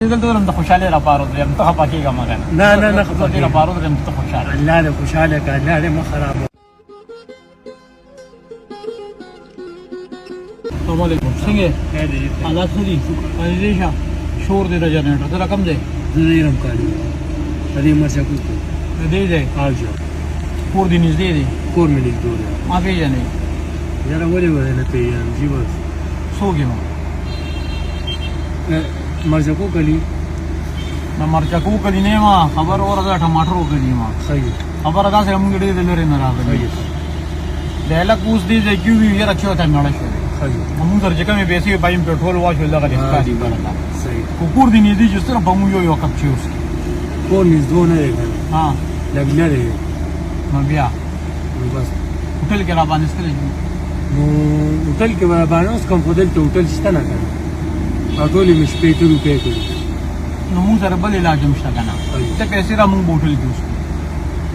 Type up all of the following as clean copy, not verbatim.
دلته ولم د خوشاله را پارو دریم ته پکېږه مګر نه خپل را پارو دریم ته خوشاله الله دې خوشاله کړه الله دې مخ خراب السلام علیکم څنګه حالات څه دي پنځه شه شور دې د جنریټر ته رقم دی زه رم کالو دې مرچا کو دې دی آجو کور دې نږدې دی کور مې لیدو ما پیژنې یاره ولې نه پیژنم جی بس څوک یم مرچا کو کلی ما مرچکو کلی نه ما خبر اورده ټماټر کلی ما صحیح خبر ادا سره موږ ډېر لري نه راغلي د هله کوس دې چې کیو وی را چوته نه شو صحیح موږ درځه کومې پیسې بایم پټرول واشو لګا دې ښکاري برلا صحیح کوکور دې نه دي چې سره په مو یو کپ چوس کور نږدې نه دی ها لګلره نو بیا نو بس هوټل کې را باندې ستل نو هوټل کې باندې اوس کوم هوټل شته نه کنه ټول یې مش 5 روپے کړی نو موږ سره بل علاج مشته کنه ته پیسې را موږ هوټل کې اوس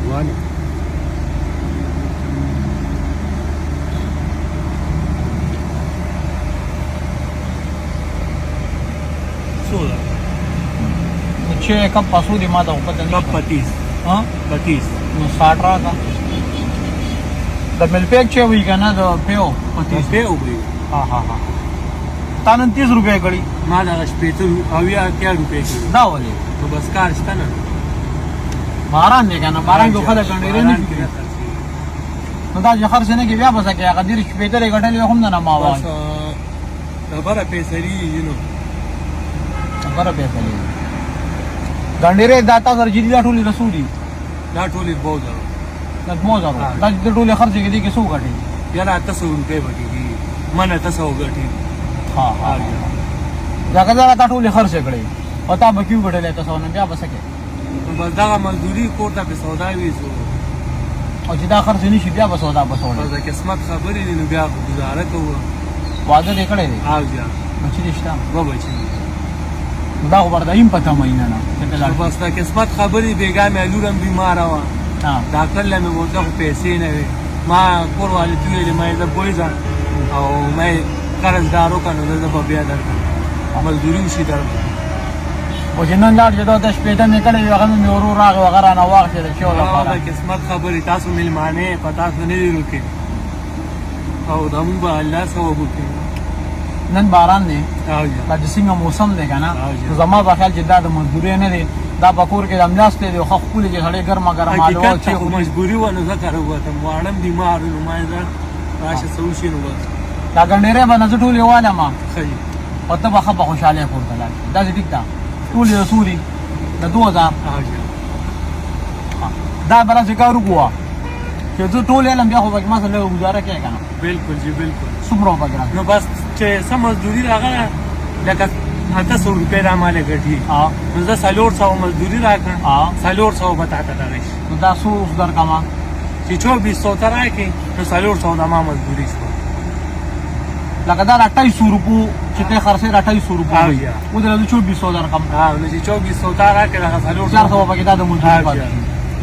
وانه سولا چې کم پاسو دي ما ته پته نه 35 ها 35 نو 60 راکا د مل پیک چې وی کنه د پیو 35 په وګړي ها ها ها تانن 30 روپے کړی ما دا شپېته او یا 10 روپے کړی دا ولې نو بس کار شته نه باران دی کنه باران کو خلک ګڼې نه نو دا ځخر څنګه کې بیا بس کې هغه دیر شپېته غټلې هم نه ما وای خبره پیسې یو خبره به کړې ګڼې دا تاسو رجدي دا ټولې رسولي دا ټولې بہت دا موزارو دا ټولې خرڅ کې دي کې سو غټي یاره 300 روپے وګړي منه 300 غټي ها ها دا دا ټولې خرڅ کړې او تا به کیو غټلې تاسو نه بیا بس کې بس دا مزدوري کوټه په سودا وی سو او چې دا خرڅ نشي بیا به سودا بسوړي دا قسمت خبرې نو بیا گزاره کوو واده دې کړې دي او بیا بچی دې شته و بچی دا ورته پته مې نه نه بس دا قسمت خبرې بیګا مې لورم بیمار و ډاکټر لمه ورته پیسې نه وي ما کور والي ته ما دا پولیسا او مې قرضدارو کنه دا په بیا درکړم مزدوري وشي درکړم او جنن لاړ چې دا د شپې ته نکړې هغه مې ورو راغ وغیرہ نه واخې چې ولا دا قسمت خبرې تاسو ملمانه پتا نه دی روکي او دا مونږ الله ثواب وکړي نن باران دی او دا د څنګه موسم دی کنه زما په خیال چې دا د مزدوري نه دی دا پکور کې د املاس ته دی خو خپل کې سړی ګرمه ګرمه حالو چې مجبوري ونه ذکر وته واړم بیمار نو ما دا راشه سوشي نو بس دا ګڼېره باندې ټول یواله ما خی او ته به خپه خوشاله کوته دا دې ټیک دا ټول رسولي د 2000 دا بل ذکر وکوا چې زه ټول علم بیا خو به ما سره گزاره کوي کنه بالکل جی بالکل څومره وګرا نو بس چې سم مزدوري راغله لکه 700 روپے را مالې ګټي نو زه 400 مزدوري راکړم 400 بتاته درش نو دا څو در کما چې 2400 تر راکې نو 400 د ما مزدوري شو لکه دا 2800 روپو چې ته خرڅې 2800 روپو او دا 2400 در کم نو چې 2400 تر راکې دا 400 پکې دا د مزدوري پاتې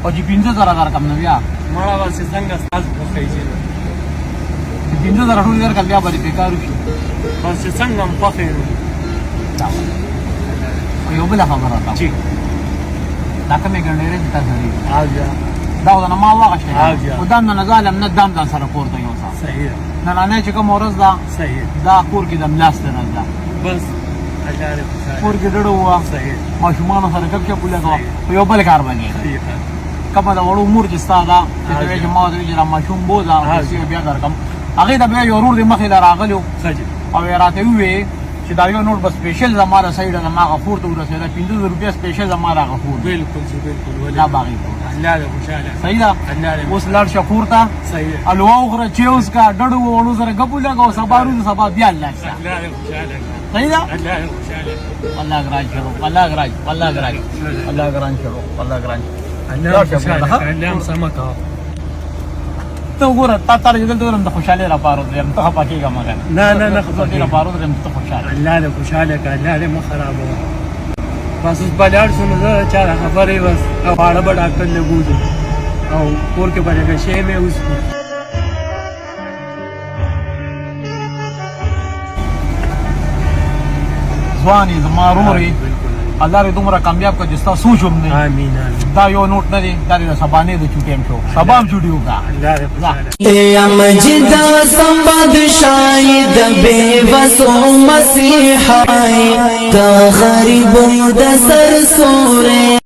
او چې 15000 در کم نه بیا مړه ورسې څنګه تاسو کوي چې 15000 ټول در کم بیا باندې بیکار شي بس څنګه مخې یو بل خبره ده چې دا کومه ګڼېره د تاسو آجا دا دا ما واغشته او دا نه ظالم نه دام دا سره کوړته یو څه صحیح نه نه چې کوم ورځ دا صحیح دا کور کې د ملاس نه ده بس اجاره کور کې ډړو وا صحیح ماشومان سره کب چې بوله کو یو بل کار باندې کله دا وړو امور چې ستاده چې ما د ویجه ماشوم بوزا او بیا درکم هغه دا بیا یو ورور د مخې راغلو او راته وی چې دا یو نوٹ بس سپیشل زماره سایډ نه ما غفور ته ورسېدا 500 روپیا سپیشل زماره غفور بالکل جی بالکل ولا باغی الله دې خوشاله صحیح ده اوس لړ شکور ته صحیح الوا غره چې اوس کا ډډو وړو سره غبو لګاو سبارو سبا بیا الله الله دې خوشاله صحیح ده الله دې خوشاله الله غراج شروع الله غراج الله غراج الله غراج شروع الله غراج الله خوشاله الله سمکا ته وګوره تا تر دې دلته د خوشاله را پارو دریم ته پکېږه مګر نه خپل را پارو دریم ته خوشاله الله دې خوشاله کړه الله دې مخ خراب و بس بلار شنو زه چا خبرې بس او اړه به ډاکټر لګوځو او کور کې باندې شی مې اوس ځواني زما روري الله دې دومره کامیاب کړي چې تاسو سوچ هم نه امين دا یو نوٹ نه دی دا د سبانه د چوټیم شو سبام چوټي وکا الله دې یا مجد سمبد شاید بے وسو مسیحای تا غریب د سر سوره